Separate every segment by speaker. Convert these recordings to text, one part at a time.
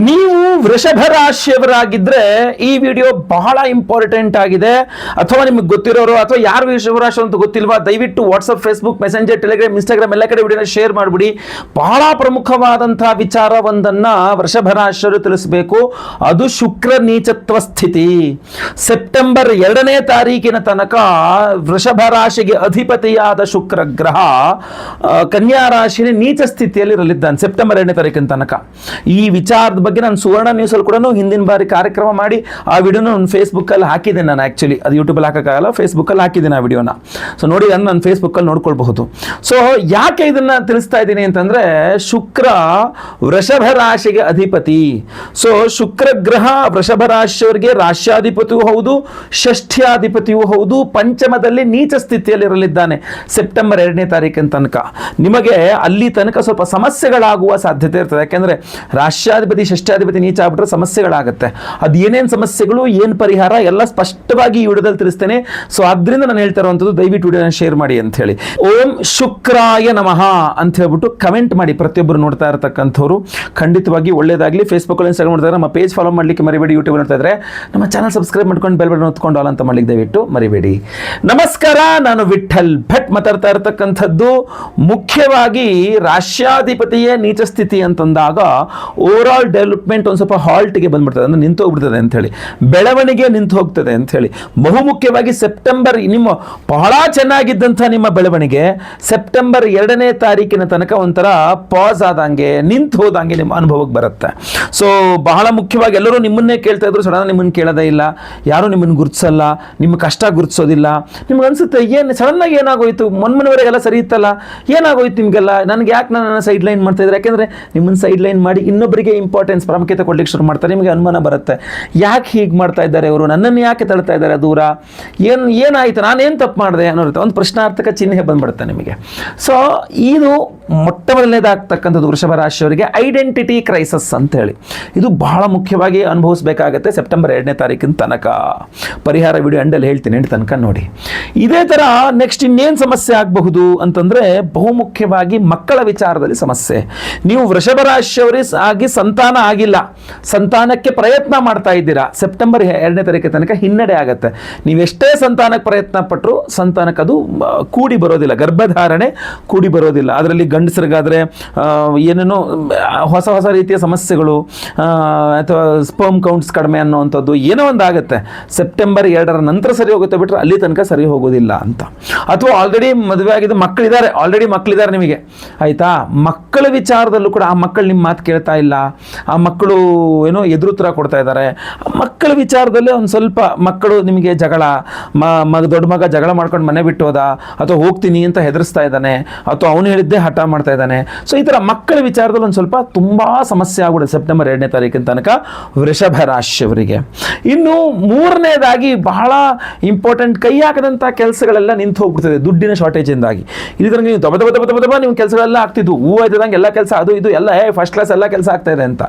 Speaker 1: ನೀವು ವೃಷಭ ರಾಶಿಯವರಾಗಿದ್ರೆ ಈ ವಿಡಿಯೋ ಬಹಳ ಇಂಪಾರ್ಟೆಂಟ್ ಆಗಿದೆ. ಅಥವಾ ನಿಮಗೆ ಗೊತ್ತಿರೋರು ಅಥವಾ ಯಾರು ವೃಷಭ ರಾಶಿ ಅಂತ ಗೊತ್ತಿಲ್ವಾ, ದಯವಿಟ್ಟು WhatsApp, Facebook, messenger, Telegram, Instagram ಎಲ್ಲ ಕಡೆ ವಿಡಿಯೋನ ಶೇರ್ ಮಾಡಿಬಿಡಿ. ಬಹಳ ಪ್ರಮುಖವಾದಂತಹ ವಿಚಾರವೊಂದನ್ನ ವೃಷಭ ರಾಶಿಯವರು ತಿಳಿಸಬೇಕು. ಅದು ಶುಕ್ರ ನೀಚತ್ವ ಸ್ಥಿತಿ. ಸೆಪ್ಟೆಂಬರ್ 2ನೇ ತಾರೀಕಿನ ತನಕ ವೃಷಭ ರಾಶಿಗೆ ಅಧಿಪತಿಯಾದ ಶುಕ್ರ ಗ್ರಹ ಕನ್ಯಾ ರಾಶಿಯಲ್ಲಿ ನೀಚ ಸ್ಥಿತಿಯಲ್ಲಿ ಇರಲಿದ್ದಾನೆ ಸೆಪ್ಟೆಂಬರ್ 2ನೇ ತಾರೀಕಿನ ತನಕ. ಈ ವಿಚಾರದ ಬಗ್ಗೆ ನಾನು ಸುವರ್ಣ ನ್ಯೂಸಲ್ಲಿ ಕೂಡ ಹಿಂದಿನ ಬಾರಿ ಕಾರ್ಯಕ್ರಮ ಮಾಡಿ ಆ ವಿಡಿಯೋನ ನಾನು ಫೇಸ್ಬುಕ್ಕಲ್ಲಿ ಹಾಕಿದ್ದೇನೆ. ನಾನು ಆ್ಯಕ್ಚುಲಿ ಅದು ಯೂಟ್ಯೂಬಲ್ಲಿ ಹಾಕೋಕ್ಕಾಗಲ್ಲ, ಫೇಸ್ಬುಕ್ಕಲ್ಲಿ ಹಾಕಿದ್ದೇನೆ ಆ ವಿಡಿಯೋನ. ಸೊ ನೋಡಿ, ಅದನ್ನು ನಾನು ಫೇಸ್ಬುಕ್ಕಲ್ಲಿ ನೋಡ್ಕೊಳ್ಬಹುದು. ಸೊ ಯಾಕೆ ಇದನ್ನು ತಿಳಿಸ್ತಾ ಇದ್ದೀನಿ ಅಂತಂದರೆ, ಶುಕ್ರ ವೃಷಭ ರಾಶಿಗೆ ಅಧಿಪತಿ. ಸೊ ಶುಕ್ರ ಗ್ರಹ ವೃಷಭ ರಾಶಿಯವರಿಗೆ ರಾಶ್ಯಾಧಿಪತಿಯೂ ಹೌದು, ಷಷ್ಠ್ಯಾಧಿಪತಿಯೂ ಹೌದು, ಪಂಚಮದಲ್ಲಿ ನೀಚ ಸ್ಥಿತಿಯಲ್ಲಿ ಇರಲಿದ್ದಾನೆ ಸೆಪ್ಟೆಂಬರ್ 2ನೇ ತಾರೀಕಿನ ತನಕ. ನಿಮಗೆ ಅಲ್ಲಿ ತನಕ ಸ್ವಲ್ಪ ಸಮಸ್ಯೆಗಳಾಗುವ ಸಾಧ್ಯತೆ ಇರ್ತದೆ. ಯಾಕೆಂದರೆ ರಾಷ್ಟ್ರಾಧಿಪತಿ ಷಷ್ಠಾಧಿಪತಿ ನೀಚ ಆಗ್ಬಿಟ್ರೆ ಸಮಸ್ಯೆಗಳಾಗುತ್ತೆ. ಅದು ಏನೇನು ಸಮಸ್ಯೆಗಳು, ಏನು ಪರಿಹಾರ ಎಲ್ಲ ಸ್ಪಷ್ಟವಾಗಿ ಈ ವಿಡಿಯೋದಲ್ಲಿ ತಿಳಿಸ್ತೇನೆ. ಸೊ ಆದ್ರಿಂದ ನಾನು ಹೇಳ್ತಾ ಇರುವಂಥದ್ದು, ದಯವಿಟ್ಟು ವಿಡಿಯೋನ ಶೇರ್ ಮಾಡಿ ಅಂತ ಹೇಳಿ. ಓಂ ಶುಕ್ರಾಯ ನಮಃ ಅಂತ ಹೇಳ್ಬಿಟ್ಟು ಕಮೆಂಟ್ ಮಾಡಿ. ಪ್ರತಿಯೊಬ್ಬರು ನೋಡ್ತಾ ಇರತಕ್ಕಂಥವ್ರು ಖಂಡಿತವಾಗಿ ಒಳ್ಳೇದಾಗಲಿ. ಫೇಸ್ಬುಕ್ಕಲ್ಲಿ, ಇನ್ಸ್ಟಾಗ್ರಾಮ್ ನೋಡ್ತಾರೆ, ನಮ್ಮ ಪೇಜ್ ಫಾಲೋ ಮಾಡಲಿಕ್ಕೆ ಮರಿಬೇಡಿ. ಯೂಟ್ಯೂಬ್ ನೋಡ್ತಾ ಇದ್ರೆ ನಮ್ಮ ಚಾನಲ್ ಸಬ್ಸ್ಕ್ರೈಬ್ ಮಾಡ್ಕೊಂಡು ಬೆಲ್ ಬಟನ್ ಒತ್ಕೊಂಡು ಆಲ್ ಅಂತ ಮಾಡ್ಲಿಕ್ಕೆ ದಯವಿಟ್ಟು ಮರಿಬೇಡಿ. ನಮಸ್ಕಾರ, ನಾನು ವಿಠಲ್ ಭಟ್ ಮಾತಾಡ್ತಾ ಇರತಕ್ಕಂಥದ್ದು. ಮುಖ್ಯವಾಗಿ ರಾಷ್ಟ್ರಾಧಿಪತಿಯೇ ನೀಚ ಸ್ಥಿತಿ ಅಂತಂದಾಗ ಓವರ್ ಆಲ್ ಡೆವಲಪ್ಮೆಂಟ್ ಒಂದು ಸ್ವಲ್ಪ ಹಾಲ್ಟ್ಗೆ ಬಂದ್ಬಿಡ್ತದೆ, ಅಂದ್ರೆ ನಿಂತು ಹೋಗ್ಬಿಡ್ತದೆ ಅಂತ ಹೇಳಿ, ಬೆಳವಣಿಗೆ ನಿಂತು ಹೋಗ್ತದೆ ಅಂತ ಹೇಳಿ. ಬಹುಮುಖ್ಯವಾಗಿ ಸೆಪ್ಟೆಂಬರ್ ನಿಮ್ಮ ಬಹಳ ಚೆನ್ನಾಗಿದ್ದಂಥ ನಿಮ್ಮ ಬೆಳವಣಿಗೆ ಸೆಪ್ಟೆಂಬರ್ 2ನೇ ತಾರೀಕಿನ ತನಕ ಒಂಥರ ಪಾಸ್ ಆದಂಗೆ, ನಿಂತು ಹೋದಂಗೆ ನಿಮ್ಮ ಅನುಭವಕ್ಕೆ ಬರುತ್ತೆ. ಸೊ ಬಹಳ ಮುಖ್ಯವಾಗಿ ಎಲ್ಲರೂ ನಿಮ್ಮನ್ನೇ ಕೇಳ್ತಾ ಇದ್ರು, ಸಡನ್ ನಿಮ್ಮನ್ನು ಕೇಳೋದೇ ಇಲ್ಲ, ಯಾರು ನಿಮ್ಮನ್ನು ಗುರುತಿಸಲ್ಲ, ನಿಮ್ಮ ಕಷ್ಟ ಗುರುತಿಸೋದಿಲ್ಲ. ನಿಮ್ಗೆ ಅನ್ಸುತ್ತೆ, ಏನು ಸಡನ್ನಾಗಿ ಏನಾಗೋಯ್ತು, ಮೊನ್ನೆವರೆಗೆಲ್ಲ ಸರಿ ಇತ್ತಲ್ಲ, ಏನಾಗೋಯ್ತು ನಿಮಗೆಲ್ಲ, ನನಗೆ ಯಾಕೆ ನನ್ನ ಸೈಡ್ ಲೈನ್ ಮಾಡ್ತಾ ಇದ್ದಾರೆ? ಯಾಕೆಂದರೆ ನಿಮ್ಮನ್ನು ಸೈಡ್ ಲೈನ್ ಮಾಡಿ ಇನ್ನೊಬ್ಬರಿಗೆ ಇಂಪಾರ್ಟೆನ್ಸ್ ಪ್ರಾಮುಖ್ಯತೆ ಕೊಡ್ಲಿಕ್ಕೆ ಶುರು ಮಾಡ್ತಾರೆ. ನಿಮಗೆ ಅನುಮಾನ ಬರುತ್ತೆ, ಯಾಕೆ ಹೀಗೆ ಮಾಡ್ತಾ ಇದ್ದಾರೆ ಇವರು, ನನ್ನನ್ನು ಯಾಕೆ ತಳ್ತಾ ಇದ್ದಾರೆ ದೂರ, ಏನಾಯಿತು, ನಾನೇನು ತಪ್ಪು ಮಾಡಿದೆ ಅನ್ನೋರುತ್ತೆ, ಒಂದು ಪ್ರಶ್ನಾರ್ಥಕ ಚಿಹ್ನೆ ಬಂದ್ಬಿಡುತ್ತೆ ನಿಮಗೆ. ಸೊ ಇದು ಮೊಟ್ಟ ಮೊದಲನೇದಾಗ್ತಕ್ಕಂಥದ್ದು ವೃಷಭ ರಾಶಿಯವರಿಗೆ ಐಡೆಂಟಿಟಿ ಕ್ರೈಸಸ್ ಅಂತ ಹೇಳಿ. ಇದು ಬಹಳ ಮುಖ್ಯವಾಗಿ ಅನುಭವಿಸಬೇಕಾಗತ್ತೆ ಸೆಪ್ಟೆಂಬರ್ 2ನೇ ತಾರೀಕಿನ ತನಕ. ಪರಿಹಾರ ವಿಡಿಯೋ ಎಂಡಲ್ಲಿ ಹೇಳ್ತೀನಿ, ಎಂಟು ತನಕ ನೋಡಿ. ಇದೇ ಥರ ನೆಕ್ಸ್ಟ್ ಇನ್ನೇನು ಸಮಸ್ಯೆ ಆಗಬಹುದು ಅಂತಂದರೆ, ಬಹುಮುಖ್ಯವಾಗಿ ಮಕ್ಕಳ ವಿಚಾರದಲ್ಲಿ ಸಮಸ್ಯೆ. ನೀವು ವೃಷಭ ರಾಶಿಯವರಾಗಿ ಸಂತಾನ ಆಗಿಲ್ಲ, ಸಂತಾನಕ್ಕೆ ಪ್ರಯತ್ನ ಮಾಡ್ತಾ ಇದ್ದೀರಾ, ಸೆಪ್ಟೆಂಬರ್ 2ನೇ ತಾರೀಕಿನ ತನಕ ಹಿನ್ನಡೆ ಆಗುತ್ತೆ. ನೀವೆಷ್ಟೇ ಸಂತಾನಕ್ಕೆ ಪ್ರಯತ್ನ ಪಟ್ಟರು ಸಂತಾನಕ್ಕೆ ಅದು ಕೂಡಿ ಬರೋದಿಲ್ಲ, ಗರ್ಭಧಾರಣೆ ಕೂಡಿ ಬರೋದಿಲ್ಲ. ಅದರಲ್ಲಿ ಗಂಡಸರಿಗಾದರೆ ಏನೇನೋ ಹೊಸ ಹೊಸ ರೀತಿಯ ಸಮಸ್ಯೆಗಳು, ಅಥವಾ ಸ್ಪರ್ಮ್ ಕೌಂಟ್ಸ್ ಕಡಿಮೆ ಅನ್ನೋವಂಥದ್ದು ಏನೋ ಒಂದು ಆಗುತ್ತೆ. ಸೆಪ್ಟೆಂಬರ್ 2ರ ನಂತರ ಸರಿ ಹೋಗುತ್ತೆ ಬಿಟ್ಟರೆ ಅಲ್ಲಿ ತನಕ ಸರಿ ಹೋಗೋದಿಲ್ಲ ಅಂತ. ಅಥವಾ ಆಲ್ರೆಡಿ ಮದುವೆ ಆಗಿದ್ದು ಮಕ್ಕಳಿದ್ದಾರೆ, ಆಲ್ರೆಡಿ ಮಕ್ಕಳಿದ್ದಾರೆ ನಿಮಗೆ, ಆಯಿತಾ, ಮಕ್ಕಳ ವಿಚಾರದಲ್ಲೂ ಕೂಡ ಆ ಮಕ್ಕಳು ನಿಮ್ಮ ಮಾತು ಕೇಳ್ತಾ ಇಲ್ಲ, ಆ ಮಕ್ಕಳು ಏನೋ ಎದುರುತ್ತರ ಕೊಡ್ತಾ ಇದ್ದಾರೆ. ಮಕ್ಕಳ ವಿಚಾರದಲ್ಲೇ ಒಂದು ಸ್ವಲ್ಪ ಮಕ್ಕಳು ನಿಮಗೆ ಜಗಳ, ದೊಡ್ಡ ಮಗ ಜಗಳ ಮಾಡ್ಕೊಂಡು ಮನೆ ಬಿಟ್ಟು ಹೋದ, ಅಥವಾ ಹೋಗ್ತೀನಿ ಅಂತ ಹೆದರಿಸ್ತಾ ಇದ್ದಾನೆ, ಅಥವಾ ಅವನು ಹೇಳಿದ್ದೇ ಹಠ ಮಾಡ್ತಾ ಇದ್ದಾನೆ. ಸೊ ಈ ಥರ ಮಕ್ಕಳ ವಿಚಾರದಲ್ಲಿ ಒಂದು ಸ್ವಲ್ಪ ತುಂಬ ಸಮಸ್ಯೆ ಆಗ್ಬಿಡುತ್ತೆ ಸೆಪ್ಟೆಂಬರ್ 2ನೇ ತಾರೀಕಿನ ತನಕ ವೃಷಭ ರಾಶಿಯವರಿಗೆ. ಇನ್ನು ಮೂರನೇದಾಗಿ ಬಹಳ ಇಂಪಾರ್ಟೆಂಟ್, ಕೈ ಹಾಕದಂಥ ಕೆಲಸಗಳೆಲ್ಲ ನಿಂತು ಹೋಗ್ಬಿಡ್ತದೆ ದುಡ್ಡಿನ ಶಾರ್ಟೇಜಿಂದಾಗಿ. ಇದರಲ್ಲಿ ನೀವು ದಬ ನಿಮ್ಮ ಕೆಲಸಗಳೆಲ್ಲ ಆಗ್ತಿದ್ವು, ಹೂ ಆಯ್ತದಂಗೆ ಎಲ್ಲ ಕೆಲಸ, ಅದು ಇದು ಎಲ್ಲ ಫಸ್ಟ್ ಕ್ಲಾಸ್ ಎಲ್ಲ ಕೆಲಸ ಆಗ್ತಾ ಇದೆ ಅಂತ.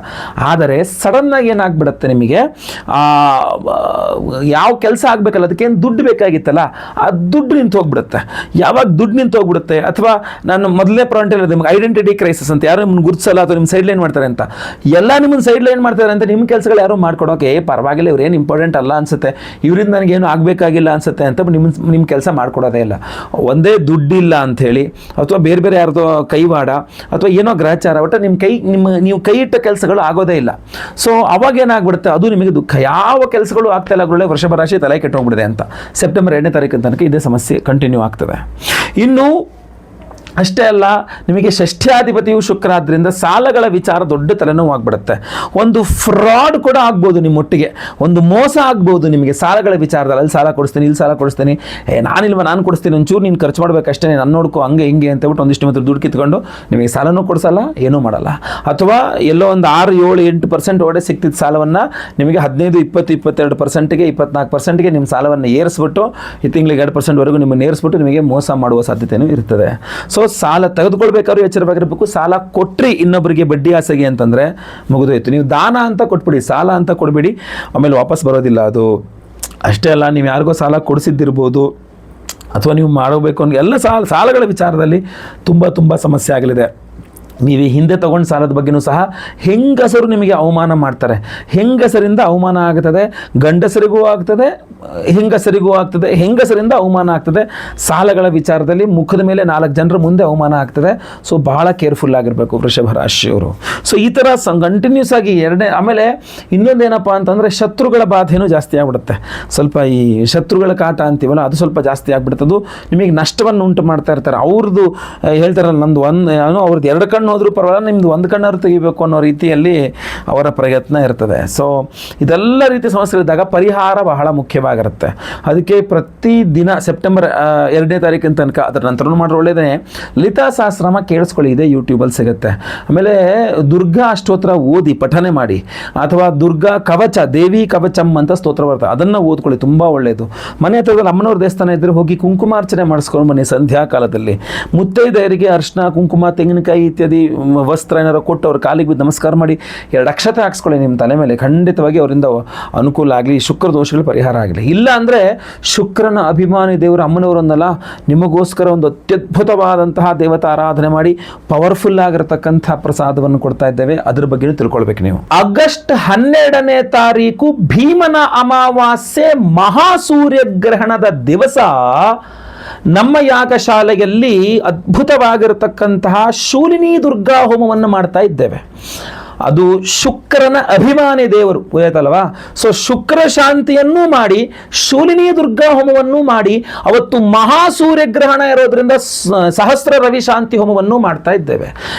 Speaker 1: ಆದರೆ ಸಡನ್ನಾಗಿ ಏನಾಗ್ಬಿಡುತ್ತೆ ನಿಮಗೆ, ಯಾವ ಕೆಲಸ ಆಗಬೇಕಲ್ಲ ಅದಕ್ಕೇನು ದುಡ್ಡು ಬೇಕಾಗಿತ್ತಲ್ಲ, ಆ ದುಡ್ಡು ನಿಂತು ಹೋಗ್ಬಿಡುತ್ತೆ. ಯಾವಾಗ ದುಡ್ಡು ನಿಂತು ಹೋಗ್ಬಿಡುತ್ತೆ, ಅಥವಾ ನಾನು ಮೊದಲನೇ ಪಾಯಿಂಟ್ ಹೇಳಿದೆ ನಿಮ್ಗೆ ಐಡೆಂಟಿಟಿ ಕ್ರೈಸಿಸ್ ಅಂತ, ಯಾರು ನಿಮ್ಗೆ ಗುರುತಿಸಲ್ಲ ಅಥವಾ ನಿಮ್ಮ ಸೈಡ್ ಲೈನ್ ಮಾಡ್ತಾರೆ ಅಂತ, ಎಲ್ಲ ನಿಮ್ಮನ್ನು ಸೈಡ್ ಲೈನ್ ಮಾಡ್ತಾರೆ ಅಂತ ನಿಮ್ಮ ಕೆಲಸಗಳು ಯಾರು ಮಾಡ್ಕೊಡೋಕೆ ಪರವಾಗಿಲ್ಲ, ಇವ್ರೇನು ಇಂಪಾರ್ಟೆಂಟ್ ಅಲ್ಲ ಅನ್ಸುತ್ತೆ, ಇವರಿಂದ ನನಗೇನು ಆಗಬೇಕಾಗಿಲ್ಲ ಅನ್ಸುತ್ತೆ ಅಂತ ನಿಮ್ಮ ಕೆಲಸ ಮಾಡ್ಕೊಡೋದೇ ಇಲ್ಲ. ಒಂದೇ ದುಡ್ಡಿಲ್ಲ ಅಂಥೇಳಿ, ಅಥವಾ ಬೇರೆ ಬೇರೆ ಯಾರ್ದೋ ಕೈವಾಡ, ಅಥವಾ ಏನೋ ಗ್ರಹಚಾರ, ಒಟ್ಟು ನೀವು ಕೈ ಇಟ್ಟ ಕೆಲಸಗಳು ಆಗೋದೇ ಇಲ್ಲ. ಸೊ ಅವಾಗ ಏನಾಗ್ಬಿಡುತ್ತೆ, ಅದು ನಿಮಗೆ ದುಃಖ. ಯಾವ ಕೆಲಸಗಳು ಆಗ್ತಾ ಇಲ್ಲ, ಗುರುಳೆ ವೃಷಭ ರಾಶಿ ತಲೆ ಕೆಟ್ಟೋಗ್ಬಿಡಿದೆ ಅಂತ. ಸೆಪ್ಟೆಂಬರ್ 2ನೇ ತಾರೀಕಿನ ತನಕ ಇದೇ ಸಮಸ್ಯೆ ಕಂಟಿನ್ಯೂ ಆಗ್ತದೆ. ಇನ್ನು ಅಷ್ಟೇ ಅಲ್ಲ, ನಿಮಗೆ ಷಷ್ಠ್ಯಾಧಿಪತಿಯು ಶುಕ್ರ ಆದ್ದರಿಂದ ಸಾಲಗಳ ವಿಚಾರ ದೊಡ್ಡ ತಲೆನೋವು ಆಗ್ಬಿಡುತ್ತೆ. ಒಂದು ಫ್ರಾಡ್ ಕೂಡ ಆಗ್ಬೋದು, ನಿಮ್ಮೊಟ್ಟಿಗೆ ಒಂದು ಮೋಸ ಆಗ್ಬೋದು ನಿಮಗೆ ಸಾಲಗಳ ವಿಚಾರದಲ್ಲಿ. ಅಲ್ಲಿ ಸಾಲ ಕೊಡಿಸ್ತೀನಿ, ಇಲ್ಲಿ ಸಾಲ ಕೊಡಿಸ್ತೀನಿ, ನಾನು ಕೊಡಿಸ್ತೀನಿ, ಒಂಚೂರು ನೀನು ಖರ್ಚು ಮಾಡಬೇಕಷ್ಟೇ, ನಾನು ನೋಡ್ಕೊ, ಹಂಗೆ ಹಿಂಗೆ ಅಂತೇಳ್ಬಿಟ್ಟು ಒಂದಿಷ್ಟು ಮಾತ್ರ ದುಡ್ಡು ಕಿತ್ಕೊಂಡು ನಿಮಗೆ ಸಾಲನೂ ಕೊಡಿಸಲ್ಲ, ಏನೂ ಮಾಡಲ್ಲ. ಅಥವಾ ಎಲ್ಲೋ ಒಂದು 6, 7, 8% ಒಡೆ ಸಿಗ್ತಿದ್ದ ಸಾಲವನ್ನು ನಿಮಗೆ 15, 20, 22%ಗೆ 24%ಗೆ ನಿಮ್ಮ ಸಾಲವನ್ನು ಏರಿಸ್ಬಿಟ್ಟು ಈ ತಿಂಗಳಿಗೆ 2%ವರೆಗೂ ನಿಮ್ಮನ್ನು ಏರಿಸ್ಬಿಟ್ಟು ನಿಮಗೆ ಮೋಸ ಮಾಡುವ ಸಾಧ್ಯತೆಯೂ ಇರ್ತದೆ. ಸೊ ಸಾಲ ತೆಗೆದುಕೊಳ್ಬೇಕಾದ್ರೂ ಎಚ್ಚರವಾಗಿರಬೇಕು. ಸಾಲ ಕೊಟ್ಟರೆ ಇನ್ನೊಬ್ಬರಿಗೆ ಬಡ್ಡಿ ಆಸೆಗೆ ಅಂತಂದರೆ ಮುಗಿದೋಯ್ತು. ನೀವು ದಾನ ಅಂತ ಕೊಟ್ಬಿಡಿ, ಸಾಲ ಅಂತ ಕೊಡಬೇಡಿ, ಆಮೇಲೆ ವಾಪಸ್ ಬರೋದಿಲ್ಲ ಅದು. ಅಷ್ಟೇ ಅಲ್ಲ, ನೀವು ಯಾರಿಗೋ ಸಾಲ ಕೊಡಿಸಿದ್ದಿರ್ಬೋದು, ಅಥವಾ ನೀವು ಮಾಡಬೇಕು ಅನ್ನೋ ಎಲ್ಲ ಸಾಲಗಳ ವಿಚಾರದಲ್ಲಿ ತುಂಬ ಸಮಸ್ಯೆ ಆಗಲಿದೆ. ನೀವು ಈ ಹಿಂದೆ ತಗೊಂಡು ಸಾಲದ ಬಗ್ಗೆನೂ ಸಹ ಹೆಂಗಸರು ನಿಮಗೆ ಅವಮಾನ ಮಾಡ್ತಾರೆ, ಹೆಂಗಸರಿಂದ ಅವಮಾನ ಆಗ್ತದೆ, ಗಂಡಸರಿಗೂ ಆಗ್ತದೆ, ಹೆಂಗಸರಿಗೂ ಆಗ್ತದೆ, ಹೆಂಗಸರಿಂದ ಅವಮಾನ ಆಗ್ತದೆ, ಸಾಲಗಳ ವಿಚಾರದಲ್ಲಿ ಮುಖದ ಮೇಲೆ 4 ಜನರ ಮುಂದೆ ಅವಮಾನ ಆಗ್ತದೆ. ಸೊ ಬಹಳ ಕೇರ್ಫುಲ್ ಆಗಿರಬೇಕು ವೃಷಭ ರಾಶಿಯವರು. ಸೊ ಈ ಥರ ಕಂಟಿನ್ಯೂಸ್ ಆಗಿ ಆಮೇಲೆ ಇನ್ನೊಂದೇನಪ್ಪ ಅಂತಂದರೆ ಶತ್ರುಗಳ ಬಾಧೆನೂ ಜಾಸ್ತಿ ಆಗ್ಬಿಡುತ್ತೆ. ಸ್ವಲ್ಪ ಈ ಶತ್ರುಗಳ ಕಾಟ ಅಂತೀವಲ್ಲ, ಅದು ಸ್ವಲ್ಪ ಜಾಸ್ತಿ ಆಗ್ಬಿಡ್ತದು, ನಿಮಗೆ ನಷ್ಟವನ್ನು ಉಂಟು ಮಾಡ್ತಾ ಇರ್ತಾರೆ. ಅವ್ರದ್ದು ಹೇಳ್ತಾರಲ್ಲ, ನಂದು ಅವ್ರದ್ದು 2 ಕಣ್ಣು ಹೋದ್ರೂ ಪರವಾಗಿಲ್ಲ, ನಿಮ್ದು 1 ಕಣ್ಣಾರು ತೆಗಿಬೇಕು ಅನ್ನೋ ರೀತಿಯಲ್ಲಿ ಅವರ ಪ್ರಯತ್ನ ಇರ್ತದೆ. ಸೊ ಇದೆಲ್ಲ ರೀತಿಯ ಸಮಸ್ಯೆಗಳಿದ್ದಾಗ ಪರಿಹಾರ ಬಹಳ ಮುಖ್ಯವಾಗಿರುತ್ತೆ. ಅದಕ್ಕೆ ಪ್ರತಿದಿನ ಸೆಪ್ಟೆಂಬರ್ 2ನೇ ತಾರೀಕಿನ ತನಕ, ಅದರ ನಂತರ ಮಾಡಿದ್ರೆ ಒಳ್ಳೆಯದೇ, ಲಲಿತಾ ಸಹಸ್ರನಾಮ ಕೇಳಿಸ್ಕೊಳ್ಳಿ, ಇದೆ ಯೂಟ್ಯೂಬಲ್ಲಿ ಸಿಗುತ್ತೆ. ಆಮೇಲೆ ದುರ್ಗಾ ಅಷ್ಟೋತ್ರ ಓದಿ ಪಠನೆ ಮಾಡಿ, ಅಥವಾ ದುರ್ಗಾ ಕವಚ, ದೇವಿ ಕವಚಂ ಅಂತ ಸ್ತೋತ್ರ ಬರ್ತದೆ, ಅದನ್ನು ಓದ್ಕೊಳ್ಳಿ, ತುಂಬ ಒಳ್ಳೆಯದು. ಮನೆ ಹತ್ರದಲ್ಲಿ ಅಮ್ಮನವ್ರ ದೇವಸ್ಥಾನ ಇದ್ದರೆ ಹೋಗಿ ಕುಂಕುಮಾರ್ಚನೆ ಮಾಡಿಸ್ಕೊಂಡು ಬನ್ನಿ ಸಂಧ್ಯಾ ಕಾಲದಲ್ಲಿ. ಮುತ್ತೈದೆಯರಿಗೆ ಅರ್ಶಿನ, ಕುಂಕುಮ, ತೆಂಗಿನಕಾಯಿ ಇತ್ಯಾದಿ ವಸ್ತ್ರ ಏನಾರು ಕೊಟ್ಟು ಅವ್ರ ಕಾಲಿಗೆ ಬಿದ್ದು ನಮಸ್ಕಾರ ಮಾಡಿ 2 ಅಕ್ಷತೆ ಹಾಕ್ಸ್ಕೊಳ್ಳಿ ನಿಮ್ಮ ತಲೆ ಮೇಲೆ. ಖಂಡಿತವಾಗಿ ಅವರಿಂದ ಅನುಕೂಲ ಆಗಲಿ, ಶುಕ್ರ ದೋಷಗಳು ಪರಿಹಾರ ಆಗಲಿ. ಇಲ್ಲ ಅಂದರೆ ಶುಕ್ರನ ಅಭಿಮಾನಿ ದೇವರು ಅಮ್ಮನವರು ಅಂದಲ್ಲ, ನಿಮಗೋಸ್ಕರ ಒಂದು ಅತ್ಯದ್ಭುತವಾದಂತಹ ದೇವತಾ ಆರಾಧನೆ ಮಾಡಿ ಪವರ್ಫುಲ್ ಆಗಿರತಕ್ಕಂಥ ಪ್ರಸಾದವನ್ನು ಕೊಡ್ತಾ ಇದ್ದೇವೆ. ಅದ್ರ ಬಗ್ಗೆ ತಿಳ್ಕೊಳ್ಬೇಕು ನೀವು. ಆಗಸ್ಟ್ 12ನೇ ತಾರೀಕು ಭೀಮನ ಅಮಾವಾಸ್ಯೆ ಮಹಾಸೂರ್ಯಗ್ರಹಣದ ದಿವಸ ನಮ್ಮ ಯಾಗಶಾಲೆಯಲ್ಲಿ ಅದ್ಭುತವಾಗಿರತಕ್ಕಂತಹ ಶೂಲಿನಿ ದುರ್ಗಾ ಹೋಮವನ್ನು ಮಾಡ್ತಾ ಇದ್ದೇವೆ. ಅದು ಶುಕ್ರನ ಅಭಿಮಾನಿ ದೇವರು ಗೊತ್ತಾಯ್ತಲ್ವಾ. ಸೊ ಶುಕ್ರ ಶಾಂತಿಯನ್ನು ಮಾಡಿ ಶೂಲಿನಿ ದುರ್ಗಾ ಹೋಮವನ್ನು ಮಾಡಿ, ಅವತ್ತು ಮಹಾಸೂರ್ಯಗ್ರಹಣ ಇರೋದ್ರಿಂದ ಸಹಸ್ರ ರವಿ ಶಾಂತಿ ಹೋಮವನ್ನು ಮಾಡ್ತಾ ಇದ್ದೇವೆ.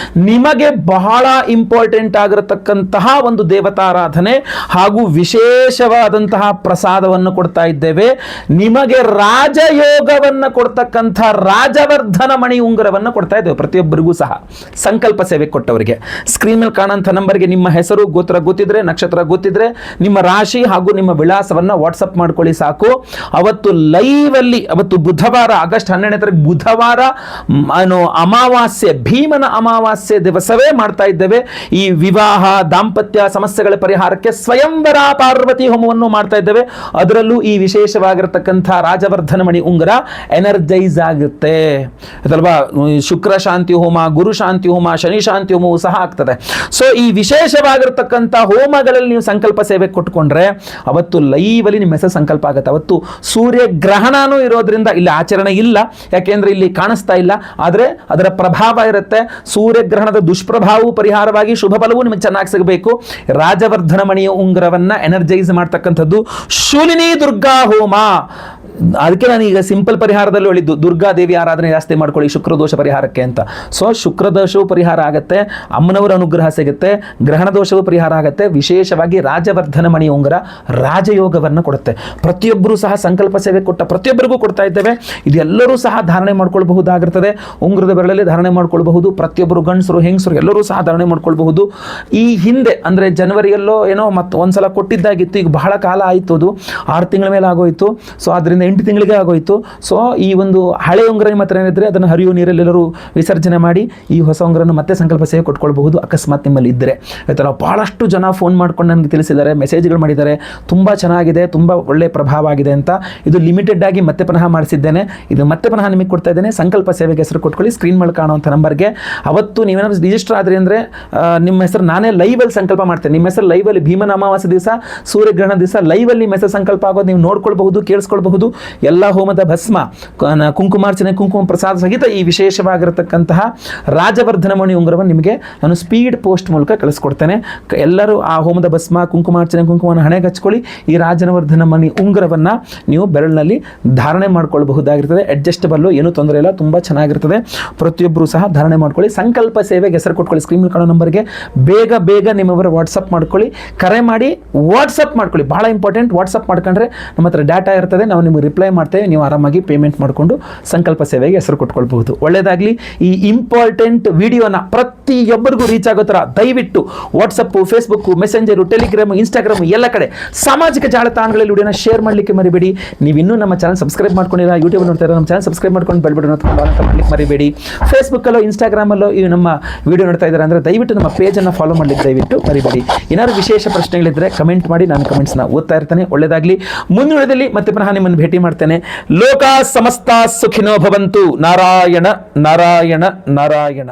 Speaker 1: ನಿಮಗೆ ಬಹಳ ಇಂಪಾರ್ಟೆಂಟ್ ಆಗಿರತಕ್ಕಂತಹ ಒಂದು ದೇವತಾರಾಧನೆ ಹಾಗೂ ವಿಶೇಷವಾದಂತಹ ಪ್ರಸಾದವನ್ನು ಕೊಡ್ತಾ ಇದ್ದೇವೆ. ನಿಮಗೆ ರಾಜಯೋಗವನ್ನು ಕೊಡ್ತಕ್ಕಂಥ ರಾಜವರ್ಧನ ಮಣಿ ಉಂಗುರವನ್ನು ಕೊಡ್ತಾ ಇದ್ದೇವೆ ಪ್ರತಿಯೊಬ್ಬರಿಗೂ ಸಹ. ಸಂಕಲ್ಪ ಸೇವೆ ಕೊಟ್ಟವರಿಗೆ ಸ್ಕ್ರೀನ್ ಮೇಲೆ ಕಾಣುವಂಥ ನಂಬರ್ಗೆ ನಿಮ್ಮ ಹೆಸರು, ಗೋತ್ರ ಗೊತ್ತಿದ್ರೆ, ನಕ್ಷತ್ರ ಗೊತ್ತಿದ್ರೆ, ನಿಮ್ಮ ರಾಶಿ ಹಾಗೂ ನಿಮ್ಮ ವಿಳಾಸವನ್ನು ವಾಟ್ಸಪ್ ಮಾಡ್ಕೊಳ್ಳಿ ಸಾಕು. ಅವತ್ತು ಲೈವ್ ಅಲ್ಲಿ, ಅವತ್ತು ಬುಧವಾರ, ಆಗಸ್ಟ್ 12ನೇ ತಾರೀಕು ಬುಧವಾರ ಅಮಾವಾಸ್ಯೆ, ಭೀಮನ ಅಮಾವಾಸ್ಯೆ ದಿವಸವೇ ಮಾಡ್ತಾ ಇದ್ದೇವೆ. ಈ ವಿವಾಹ, ದಾಂಪತ್ಯ ಸಮಸ್ಯೆಗಳ ಪರಿಹಾರಕ್ಕೆ ಸ್ವಯಂವರ ಪಾರ್ವತಿ ಹೋಮವನ್ನು ಮಾಡ್ತಾ ಇದ್ದೇವೆ. ಅದರಲ್ಲೂ ಈ ವಿಶೇಷವಾಗಿರತಕ್ಕಂಥ ರಾಜವರ್ಧನ ಮಣಿ ಉಂಗುರ ಎನರ್ಜೈಸ್ ಆಗುತ್ತೆ ಅದಲ್ವಾ. ಶುಕ್ರ ಶಾಂತಿ ಹೋಮ, ಗುರು ಶಾಂತಿ ಹೋಮ, ಶನಿ ಶಾಂತಿ ಹೋಮವು ಸಹ ಆಗ್ತದೆ. ಸೊ ಈ ವಿಶೇಷವಾಗಿರತಕ್ಕಂಥ ಹೋಮಗಳಲ್ಲಿ ನೀವು ಸಂಕಲ್ಪ ಸೇವೆ ಕೊಟ್ಕೊಂಡ್ರೆ ಅವತ್ತು ಲೈವಲ್ಲಿ ನಿಮ್ಮ ಹೆಸರು ಸಂಕಲ್ಪ ಆಗುತ್ತೆ. ಅವತ್ತು ಸೂರ್ಯಗ್ರಹಣನೂ ಇರೋದ್ರಿಂದ ಇಲ್ಲಿ ಆಚರಣೆ ಇಲ್ಲ, ಯಾಕೆಂದ್ರೆ ಇಲ್ಲಿ ಕಾಣಿಸ್ತಾ ಇಲ್ಲ, ಆದರೆ ಅದರ ಪ್ರಭಾವ ಇರುತ್ತೆ. ಸೂರ್ಯಗ್ರಹಣದ ದುಷ್ಪ್ರಭಾವವು ಪರಿಹಾರವಾಗಿ ಶುಭ ಫಲವೂ ನಿಮಗೆ ಚೆನ್ನಾಗಿ ಸಿಗಬೇಕು. ರಾಜವರ್ಧನ ಮಣಿಯ ಉಂಗುರವನ್ನ ಎನರ್ಜೈಸ್ ಮಾಡ್ತಕ್ಕಂಥದ್ದು ಶೂಲಿನಿ ದುರ್ಗಾ ಹೋಮ. ಅದಕ್ಕೆ ನಾನು ಈಗ ಸಿಂಪಲ್ ಪರಿಹಾರದಲ್ಲಿ ಹೇಳಿದ್ದು, ದುರ್ಗಾದೇವಿ ಆರಾಧನೆ ಜಾಸ್ತಿ ಮಾಡ್ಕೊಳ್ಳಿ ಶುಕ್ರದೋಷ ಪರಿಹಾರಕ್ಕೆ ಅಂತ. ಸೊ ಶುಕ್ರದೋಷವು ಪರಿಹಾರ ಆಗುತ್ತೆ, ಅಮ್ಮನವರ ಅನುಗ್ರಹ ಸಿಗುತ್ತೆ, ಗ್ರಹಣ ದೋಷವು ಪರಿಹಾರ ಆಗುತ್ತೆ. ವಿಶೇಷವಾಗಿ ರಾಜವರ್ಧನ ಮಣಿ ಉಂಗುರ ರಾಜಯೋಗವನ್ನು ಕೊಡುತ್ತೆ. ಪ್ರತಿಯೊಬ್ಬರೂ ಸಹ ಸಂಕಲ್ಪ ಸೇವೆ ಕೊಟ್ಟ ಪ್ರತಿಯೊಬ್ಬರಿಗೂ ಕೊಡ್ತಾ ಇದ್ದೇವೆ. ಇದೆಲ್ಲರೂ ಸಹ ಧಾರಣೆ ಮಾಡ್ಕೊಳ್ಬಹುದಾಗಿರ್ತದೆ. ಉಂಗುರದ ಬೆರಳಲ್ಲಿ ಧಾರಣೆ ಮಾಡ್ಕೊಳ್ಬಹುದು. ಪ್ರತಿಯೊಬ್ಬರು ಗಂಡಸರು ಹೆಂಗಸರು ಎಲ್ಲರೂ ಸಹ ಧಾರಣೆ ಮಾಡ್ಕೊಳ್ಬಹುದು. ಈ ಹಿಂದೆ ಅಂದರೆ ಜನವರಿಯಲ್ಲೋ ಏನೋ ಮತ್ತು ಒಂದ್ಸಲ ಕೊಟ್ಟಿದ್ದಾಗಿತ್ತು, ಈಗ ಬಹಳ ಕಾಲ ಆಯಿತು, ಅದು 6 ತಿಂಗಳ ಮೇಲೆ ಆಗೋಯ್ತು. ಸೊ ಅದರಿಂದ 8 ತಿಂಗಳಿಗೆ ಆಗೋಯ್ತು. ಸೊ ಈ ಒಂದು ಹಳೆ ಉಂಗುರ ನಿಮ್ಮ ಹತ್ರ ಏನಿದ್ರೆ ಅದನ್ನು ಹರಿಯುವ ನೀರಲ್ಲಿ ಎಲ್ಲರೂ ವಿಸರ್ಜನೆ ಮಾಡಿ ಈ ಹೊಸ ಉಂಗುರನ್ನು ಮತ್ತೆ ಸಂಕಲ್ಪ ಸೇವೆ ಕೊಟ್ಕೊಳ್ಬಹುದು, ಅಕಸ್ಮಾತ್ ನಿಮ್ಮಲ್ಲಿ ಇದ್ದರೆ. ಆಯ್ತಲ್ಲ, ಭಾಳಷ್ಟು ಜನ ಫೋನ್ ಮಾಡ್ಕೊಂಡು ನನಗೆ ತಿಳಿಸಿದ್ದಾರೆ, ಮೆಸೇಜ್ಗಳು ಮಾಡಿದ್ದಾರೆ, ತುಂಬ ಚೆನ್ನಾಗಿದೆ, ತುಂಬ ಒಳ್ಳೆ ಪ್ರಭಾವ ಆಗಿದೆ ಅಂತ. ಇದು ಲಿಮಿಟೆಡ್ ಆಗಿ ಮತ್ತೆ ಪುನಃ ಮಾಡಿಸಿದ್ದೇನೆ, ಇದು ಮತ್ತೆ ಪುನಃ ನಿಮಗೆ ಕೊಡ್ತಾ ಇದ್ದೇನೆ. ಸಂಕಲ್ಪ ಸೇವೆಗೆ ಹೆಸರು ಕೊಟ್ಕೊಳ್ಳಿ ಸ್ಕ್ರೀನ್ ಮೇಲೆ ಕಾಣುವಂಥ ನಂಬರ್ಗೆ. ಅವತ್ತು ನೀವೇನಾದ್ರು ರಿಜಿಸ್ಟರ್ ಆದ್ರಿ ಅಂದರೆ ನಿಮ್ಮ ಹೆಸರು ನಾನೇ ಲೈವಲ್ಲಿ ಸಂಕಲ್ಪ ಮಾಡ್ತೇನೆ. ನಿಮ್ಮ ಹೆಸರು ಲೈವಲ್ಲಿ ಭೀಮನ ಅಮಾವಾಸ್ಯೆ ದಿವಸ, ಸೂರ್ಯಗ್ರಹಣ ದಿವಸ ಲೈವಲ್ಲಿ ನಿಮ್ಮ ಹೆಸರು ಸಂಕಲ್ಪ ಆಗೋದು ನೀವು ನೋಡ್ಕೊಳ್ಬಹುದು, ಕೇಳಿಸ್ಕೊಳ್ಬಹುದು. ಎಲ್ಲ ಹೋಮದ ಭಸ್ಮ, ಕುಂಕುಮಾರ್ಚನೆ, ಕುಂಕುಮ ಪ್ರಸಾದ ಸಹಿತ ಈ ವಿಶೇಷವಾಗಿರತಕ್ಕಂತಹ ರಾಜವರ್ಧನ ಮಣಿ ಉಂಗುರವನ್ನು ನಿಮಗೆ ನಾನು ಸ್ಪೀಡ್ ಪೋಸ್ಟ್ ಮೂಲಕ ಕಳಿಸ್ಕೊಡ್ತೇನೆ. ಎಲ್ಲರೂ ಆ ಹೋಮದ ಭಸ್ಮ, ಕುಂಕುಮಾರ್ಚನೆ, ಕುಂಕುಮವನ್ನು ಹಣೆಗೆ ಹಚ್ಕೊಳ್ಳಿ. ಈ ರಾಜವರ್ಧನ ಮಣಿ ಉಂಗುರವನ್ನು ನೀವು ಬೆರಳಿನಲ್ಲಿ ಧಾರಣೆ ಮಾಡ್ಕೊಳ್ಬಹುದಾಗಿರ್ತದೆ. ಅಡ್ಜಸ್ಟಬಲ್ಲು, ಏನೂ ತೊಂದರೆ ಇಲ್ಲ, ತುಂಬ ಚೆನ್ನಾಗಿರ್ತದೆ. ಪ್ರತಿಯೊಬ್ಬರು ಸಹ ಧಾರಣೆ ಮಾಡ್ಕೊಳ್ಳಿ. ಸಂಕಲ್ಪ ಸೇವೆಗೆ ಹೆಸರು ಕೊಟ್ಕೊಳ್ಳಿ ಸ್ಕ್ರೀನ್ ಮೇಲೆ ಕಾಣೋ ನಂಬರ್ಗೆ. ಬೇಗ ಬೇಗ ನಿಮ್ಮವರ ವಾಟ್ಸಪ್ ಮಾಡ್ಕೊಳ್ಳಿ, ಕರೆ ಮಾಡಿ ವಾಟ್ಸಪ್ ಮಾಡ್ಕೊಳ್ಳಿ. ಬಹಳ ಇಂಪಾರ್ಟೆಂಟ್. ವಾಟ್ಸಪ್ ಮಾಡ್ಕೊಂಡ್ರೆ ನಮ್ಮ ಹತ್ರ ಡಾಟಾ ಇರ್ತದೆ, ನಾವು ನಿಮಗೆ ರಿಪ್ಲೈ ಮಾಡ್ತೇವೆ. ನೀವು ಆರಾಮಾಗಿ ಪೇಮೆಂಟ್ ಮಾಡಿಕೊಂಡು ಸಂಕಲ್ಪ ಸೇವೆಗೆ ಹೆಸರು ಕೊಟ್ಕೊಳ್ಬಹುದು. ಒಳ್ಳೆಯದಾಗಲಿ. ಈ ಇಂಪಾರ್ಟೆಂಟ್ ವಿಡಿಯೋನ ಪ್ರತಿಯೊಬ್ಬರಿಗೂ ರೀಚ್ ಆಗೋ ಥರ ದಯವಿಟ್ಟು WhatsApp, Facebook, messenger, Telegram, Instagram ಎಲ್ಲ ಕಡೆ ಸಾಮಾಜಿಕ ಜಾಲತಾಣಗಳಲ್ಲಿ ವಿಡಿಯೋನ ಶೇರ್ ಮಾಡಲಿಕ್ಕೆ ಮರಿಬೇಡಿ. ನೀವು ಇನ್ನೂ ನಮ್ಮ ಚಾನಲ್ ಸಬ್ಸ್ಕ್ರೈಬ್ ಮಾಡ್ಕೊಂಡಿಲ್ಲ, ಯೂಟ್ಯೂಬ್ ನೋಡ್ತಾ ಇರೋ ನಮ್ಮ ಚಾನಲ್ ಸಬ್ಸ್ಕ್ರೈಬ್ ಮಾಡ್ಕೊಂಡು ಬೆಲ್ ಬಟನ್ ಅಂತ ಮಾಡಲಿಕ್ಕೆ ಮರಿಬೇಡಿ. ಫೇಸ್ಬುಕ್ಕಲ್ಲೋ ಇನ್ಸ್ಟಾಗ್ರಾಮಲ್ಲೋ ಈ ನಮ್ಮ ವಿಡಿಯೋ ನೋಡ್ತಾ ಇದ್ದಾರೆ ಅಂದರೆ ದಯವಿಟ್ಟು ನಮ್ಮ ಪೇಜನ್ನು ಫಾಲೋ ಮಾಡಲಿಕ್ಕೆ ದಯವಿಟ್ಟು ಮರಿಬೇಡಿ. ಏನಾದ್ರು ವಿಶೇಷ ಪ್ರಶ್ನೆಗಳಿದ್ದರೆ ಕಮೆಂಟ್ ಮಾಡಿ, ನಾನು ಕಮೆಂಟ್ಸ್ನ ಓದ್ತಾ ಇರ್ತೇನೆ. ಒಳ್ಳೆಯದಾಗಲಿ. ಮುಂದಿನದಲ್ಲಿ ಮತ್ತೆ ಪುನಃ ನಿಮ್ಮನ್ನು ಭೇಟಿ ಮಾಡ್ತೇನೆ. ಲೋಕ ಸಮಸ್ತ ಸುಖಿನೋ ಭವಂತು. ನಾರಾಯಣ ನಾರಾಯಣ ನಾರಾಯಣ.